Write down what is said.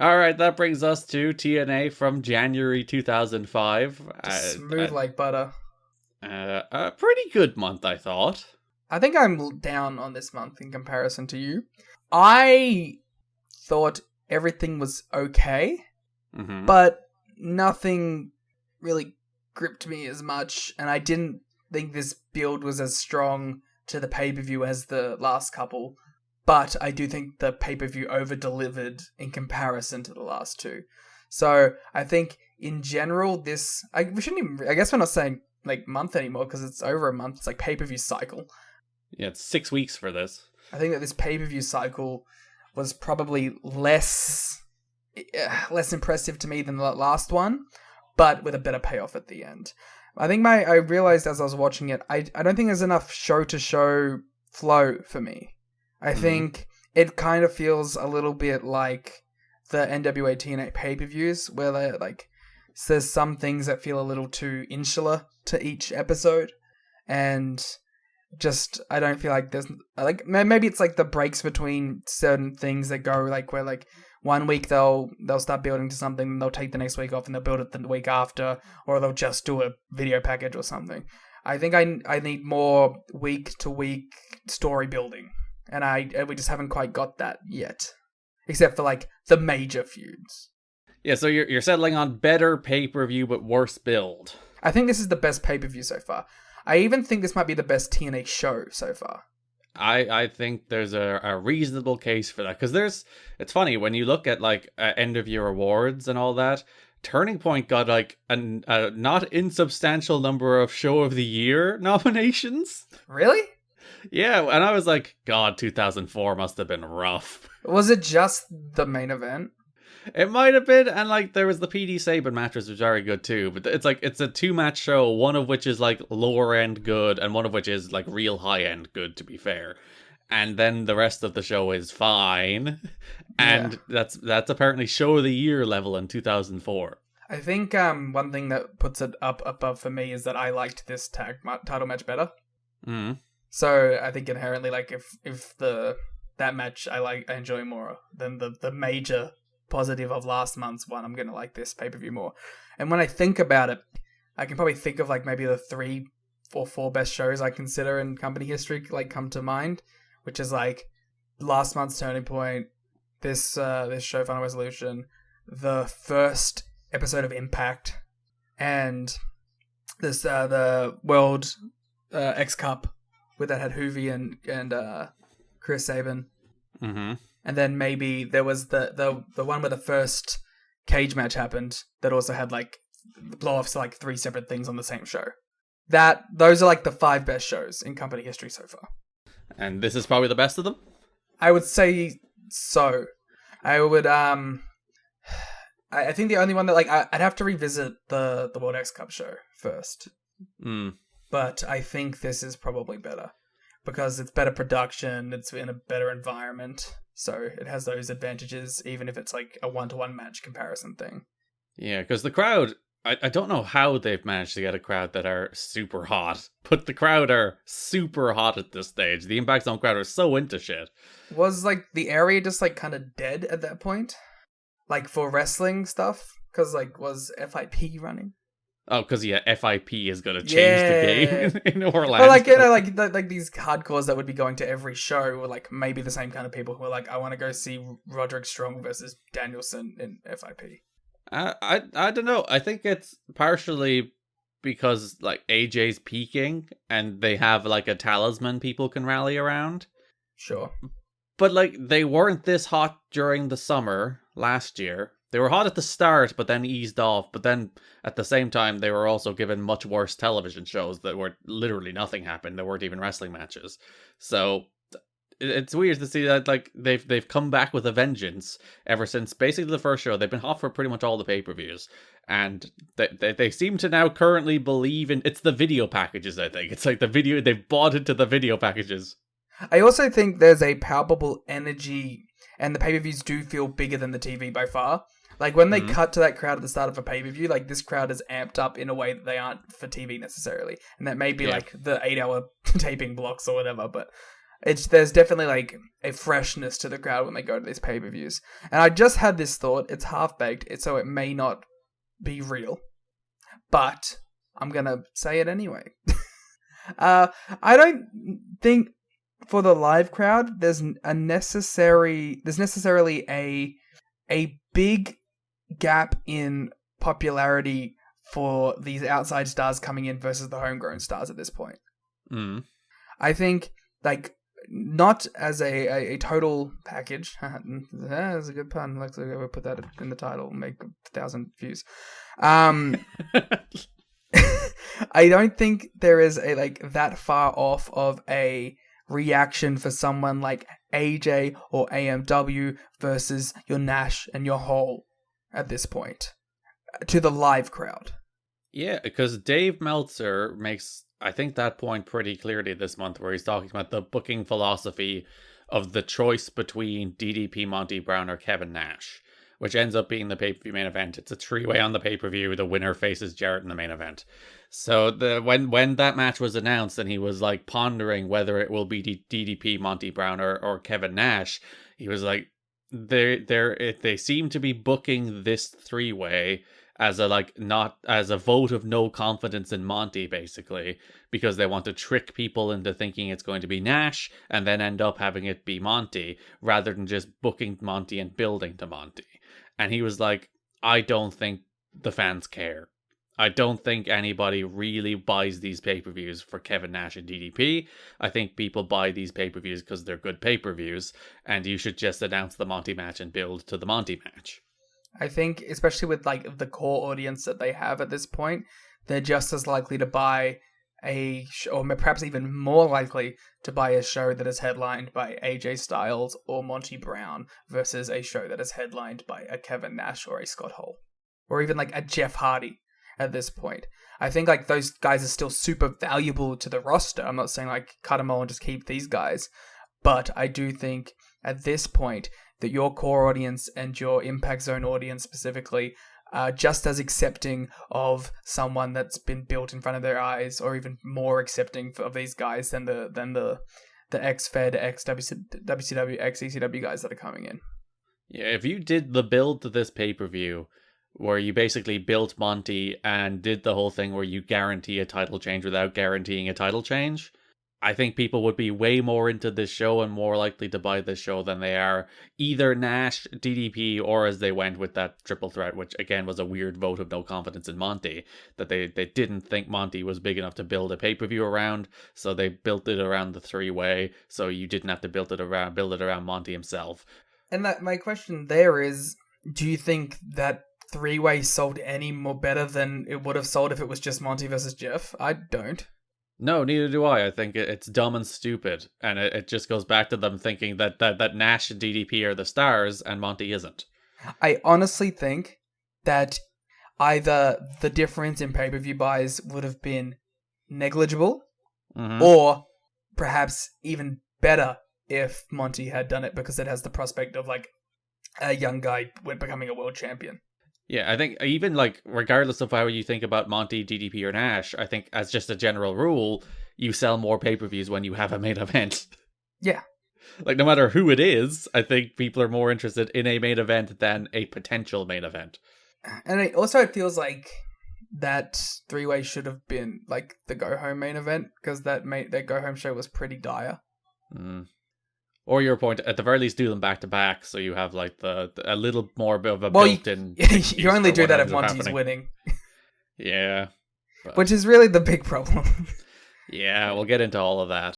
All right, that brings us to TNA from January 2005. Smooth like butter. A pretty good month, I thought. I think I'm down on this month in comparison to you. I thought everything was okay, but nothing really gripped me as much, and I didn't think this build was as strong to the pay-per-view as the last couple, but I do think the pay-per-view over-delivered in comparison to the last two. So I think in general, I guess we're not saying like month anymore because it's over a month. It's like pay-per-view cycle. Yeah, it's 6 weeks for this. I think that this pay-per-view cycle was probably less impressive to me than the last one, but with a better payoff at the end. I think I realized as I was watching it, I don't think there's enough show-to-show flow for me. I think it kind of feels a little bit like the NWA-TNA pay-per-views, where there's some things that feel a little too insular to each episode, and just I don't feel like there's maybe it's like the breaks between certain things that go where 1 week they'll start building to something, and they'll take the next week off and they'll build it the week after, or they'll just do a video package or something. I think I need more week to week story building, and we just haven't quite got that yet, except for the major feuds. Yeah, so you're settling on better pay-per-view but worse build. I think this is the best pay-per-view so far. I even think this might be the best TNA show so far. I think there's a reasonable case for that, because it's funny when you look at end of year awards and all that. Turning Point got a not insubstantial number of Show of the Year nominations. Really? Yeah, and I was like, God, 2004 must have been rough. Was it just the main event? It might have been, and there was the PD Saban match, which was very good too. But it's it's a 2-match show, one of which is lower end good, and one of which is real high end good, to be fair. And then the rest of the show is fine, and that's apparently Show of the Year level in 2004. I think one thing that puts it up above for me is that I liked this title match better. So I think inherently, if that match I enjoy more than the major positive of last month's one, I'm gonna like this pay-per-view more. And when I think about it, I can probably think of maybe the 3 or 4 best shows I consider in company history come to mind, which is last month's Turning Point, this show Final Resolution, the first episode of Impact, and this the World X Cup that had Hoovy and Chris Sabin. And then maybe there was the one where the first cage match happened that also had blow-offs to 3 separate things on the same show. Those are the 5 best shows in company history so far. And this is probably the best of them? I would say so. I would I think the only one that I'd have to revisit the World X Cup show first. But I think this is probably better, because it's better production, it's in a better environment, so it has those advantages, even if it's a 1-to-1 match comparison thing. Yeah, because the crowd, I don't know how they've managed to get a crowd that are super hot, but the crowd are super hot at this stage. The Impact Zone crowd are so into shit. Was the area just kind of dead at that point? For wrestling stuff? Because was FIP running? Oh, because FIP is going to change the game in Orlando. But these hardcores that would be going to every show were maybe the same kind of people who were I want to go see Roderick Strong versus Danielson in FIP. I don't know. I think it's partially because AJ's peaking and they have a talisman people can rally around. Sure. But they weren't this hot during the summer last year. They were hot at the start, but then eased off. But then, at the same time, they were also given much worse television shows that were literally nothing happened. There weren't even wrestling matches. So, it's weird to see that they've come back with a vengeance ever since basically the first show. They've been hot for pretty much all the pay-per-views. And they seem to now currently believe in... It's the video packages, I think. It's the video... They've bought into the video packages. I also think there's a palpable energy, and the pay-per-views do feel bigger than the TV by far. When they cut to that crowd at the start of a pay-per-view, this crowd is amped up in a way that they aren't for TV necessarily. And that may be the 8-hour taping blocks or whatever, but There's definitely like a freshness to the crowd when they go to these pay-per-views. And I just had this thought, it's half-baked, so it may not be real. But I'm going to say it anyway. I don't think for the live crowd there's necessarily a big gap in popularity for these outside stars coming in versus the homegrown stars at this point. I think, like, not as a total package. That's a good pun. Let's put that in the title, make 1,000 views. I don't think there is a like that far off of a reaction for someone like AJ or AMW versus your Nash and your Hall at this point to the live crowd. Yeah, because Dave Meltzer makes, I think, that point pretty clearly this month, where he's talking about the booking philosophy of the choice between DDP, Monty Brown, or Kevin Nash, which ends up being the pay-per-view main event. It's a three-way on the pay-per-view. The winner faces Jarrett in the main event. So when that match was announced and he was like pondering whether it will be DDP, Monty Brown, or Kevin Nash, he was like, they seem to be booking this three-way as a vote of no confidence in Monty, basically, because they want to trick people into thinking it's going to be Nash and then end up having it be Monty, rather than just booking Monty and building to Monty. And he was like, I don't think the fans care. I don't think anybody really buys these pay-per-views for Kevin Nash and DDP. I think people buy these pay-per-views because they're good pay-per-views, and you should just announce the Monty match and build to the Monty match. I think, especially with like the core audience that they have at this point, they're just as likely to buy or perhaps even more likely to buy a show that is headlined by AJ Styles or Monty Brown versus a show that is headlined by a Kevin Nash or a Scott Hall, or even like a Jeff Hardy at this point. I think like those guys are still super valuable to the roster. I'm not saying like cut them all and just keep these guys, but I do think at this point that your core audience and your Impact Zone audience specifically are just as accepting of someone that's been built in front of their eyes, or even more accepting of these guys than the ex-Fed, ex-WCW, ex-ECW guys that are coming in. Yeah, if you did the build to this pay-per-view, where you basically built Monty and did the whole thing where you guarantee a title change without guaranteeing a title change, I think people would be way more into this show and more likely to buy this show than they are either Nash, DDP, or as they went with that triple threat, which again was a weird vote of no confidence in Monty, that they didn't think Monty was big enough to build a pay-per-view around, so they built it around the three-way, so you didn't have to build it around Monty himself. And that my question there is, do you think that three-way sold any more better than it would have sold if it was just Monty versus Jeff? I don't. No, neither do I. I think it's dumb and stupid, and it just goes back to them thinking that Nash and DDP are the stars and Monty isn't. I honestly think that either the difference in pay-per-view buys would have been negligible, or perhaps even better if Monty had done it, because it has the prospect of like a young guy becoming a world champion. Yeah, I think even like regardless of how you think about Monty, DDP, or Nash, I think as just a general rule, you sell more pay-per-views when you have a main event. Yeah. Like no matter who it is, I think people are more interested in a main event than a potential main event. And it feels like that three-way should have been like the go-home main event, because that go-home show was pretty dire. Or your point, at the very least, do them back to back, so you have like a little more of a built-in. You only do that if Monty's winning. Yeah, which is really the big problem. Yeah, we'll get into all of that.